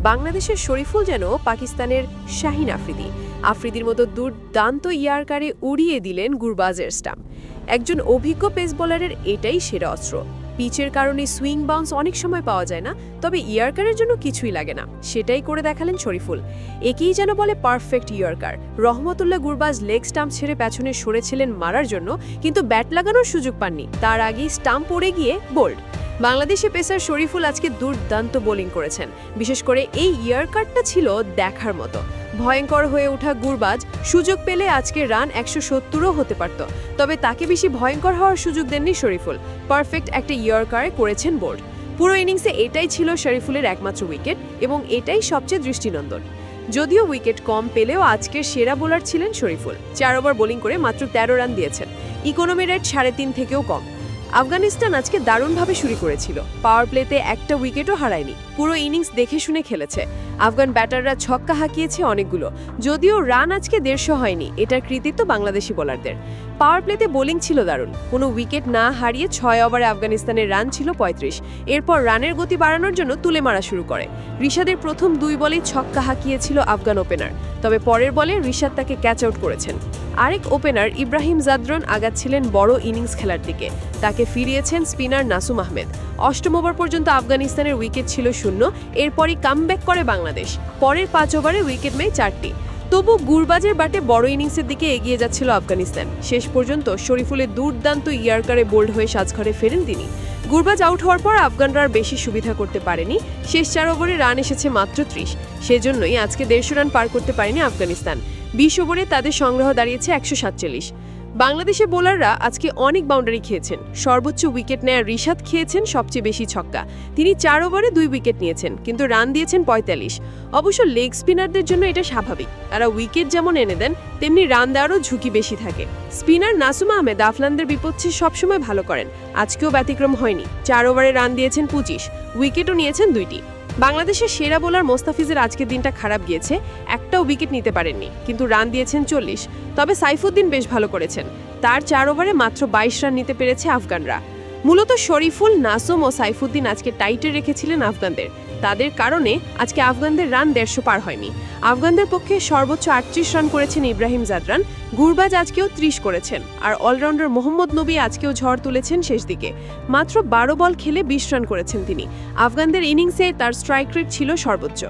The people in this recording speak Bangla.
বাংলাদেশের শরীফুল যেন পাকিস্তানের শাহিন আফ্রিদি। আফ্রিদির মতো দুর্দান্ত ইয়ার্কারে উড়িয়ে দিলেন গুরবাজের স্টাম্প। একজন অভিজ্ঞ পেস বোলারের এটাই সেরা অস্ত্র। পিচের কারণে সুইং বাউন্স অনেক সময় পাওয়া যায় না, তবে ইয়ার্কারের জন্য কিছুই লাগে না, সেটাই করে দেখালেন শরীফুল। একেই যেন বলে পারফেক্ট ইয়ার্কার। রহমতুল্লাহ গুরবাজ লেগ স্টাম্প ছেড়ে পেছনে সরেছিলেন মারার জন্য, কিন্তু ব্যাট লাগানোর সুযোগ পাননি। তার আগেই স্টাম্প পড়ে গিয়ে বোল্ড। বাংলাদেশে পেসার শরীফুল আজকে দুর্দান্ত বোলিং করেছেন। বিশেষ করে এই ইয়ার্কারটা ছিল দেখার মতো। ভয়ঙ্কর হয়ে ওঠা গুরবাজ সুযোগ পেলে আজকে রান 170ও হতে পারত, তবে তাকে বেশি ভয়ঙ্কর হওয়ার সুযোগ দেননি শরীফুল। পারফেক্ট একটা ইয়ার্কারে করেছেন বোল্ড। পুরো ইনিংসে এটাই ছিল শরীফুলের একমাত্র উইকেট, এবং এটাই সবচেয়ে দৃষ্টিনন্দন। যদিও উইকেট কম পেলেও আজকের সেরা বোলার ছিলেন শরীফুল। 4 ওভার বোলিং করে মাত্র 13 রান দিয়েছেন। ইকোনমি রেট 3.5 থেকেও কম। আফগানিস্তান আজকে দারুণভাবে শুরু করেছিল। পাওয়ার প্লেতে একটা উইকেটও হারায়নি। পুরো ইনিংস দেখে শুনে খেলেছে। আফগান ব্যাটাররা ছক্কা হাঁকিয়েছে অনেকগুলো। যদিও রান আজকে 150 হয়নি, এটার কৃতিত্ব বাংলাদেশি বোলারদের। পাওয়ার প্লেতে বোলিং ছিল দারুণ। কোনো উইকেট না হারিয়ে 6 ওভারে আফগানিস্তানের রান ছিল 35। এরপর রানের গতি বাড়ানোর জন্য তুলে মারা শুরু করে। রিশাদের প্রথম 2 বলেই ছক্কা হাঁকিয়েছিল আফগান ওপেনার, তবে পরের বলে রিশাদ তাকে ক্যাচ আউট করেছেন। আরেক ওপেনার ইব্রাহিম জাদরন আগাচ্ছিলেন বড় ইনিংস খেলার দিকে। তাকে ফিরিয়েছেন স্পিনার নাসুম আহমেদ। 8ম ওভার পর্যন্ত আফগানিস্তানের উইকেট ছিল 0। এরপরই কামব্যাক করে বাংলাদেশ। পরের 5 ওভারে উইকেট নেয় 4টি। তবু গুরবাজের ব্যাটে বড় ইনিংসের দিকে এগিয়ে যাচ্ছিল আফগানিস্তান। শেষ পর্যন্ত শরীফুলের দুর্দান্ত ইয়ার্কারে বোল্ড হয়ে সাজঘরে ফেরেন তিনি। গুরবাজ আউট হওয়ার পর আফগানরা আর বেশি সুবিধা করতে পারেনি। শেষ 4 ওভারে রান এসেছে মাত্র 30। সেজন্যই আজকে 150 রান পার করতে পারেনি আফগানিস্তান। 20 ওভারে তাদের সংগ্রহ দাঁড়িয়েছে 147। বাংলাদেশের বোলাররা আজকে অনেক বাউন্ডারি খেয়েছেন। সর্বোচ্চ উইকেট নেয়া রিশাদ খেয়েছেন সবচেয়ে বেশি ছক্কা। তিনি 4 ওভারে 2 উইকেট নিয়েছেন, কিন্তু রান দিয়েছেন 45। অবশ্য লেগ স্পিনারদের জন্য এটা স্বাভাবিক। তারা উইকেট যেমন এনে দেন, তেমনি রান দেওয়ারও ঝুঁকি বেশি থাকে। স্পিনার নাসুম আহমেদ আফগানদের বিপক্ষে সবসময় ভালো করেন। আজকেও ব্যতিক্রম হয়নি। 4 ওভারে রান দিয়েছেন 25, উইকেটও নিয়েছেন 2টি। বাংলাদেশের সেরা বোলার মোস্তাফিজের আজকের দিনটা খারাপ গিয়েছে। একটাও উইকেট নিতে পারেননি, কিন্তু রান দিয়েছেন 40। তবে সাইফুদ্দিন বেশ ভালো করেছেন। তার 4 ওভারে মাত্র 22 রান নিতে পেরেছে আফগানরা। মূলত শরীফুল, নাসুম ও সাইফুদ্দিন আজকে টাইটে রেখেছিলেন আফগানদের। তাদের কারণে আজকে আফগানদের রান 150 পার হয়নি। আফগানদের পক্ষে সর্বোচ্চ 38 রান করেছেন ইব্রাহিম জাদরান। গুরবাজ আজকেও 30 করেছেন। আর অলরাউন্ডার মোহাম্মদ নবী আজকেও ঝড় তুলেছেন শেষ দিকে। মাত্র 12 বল খেলে 20 রান করেছেন তিনি। আফগানদের ইনিংসে তার স্ট্রাইক রেট ছিল সর্বোচ্চ।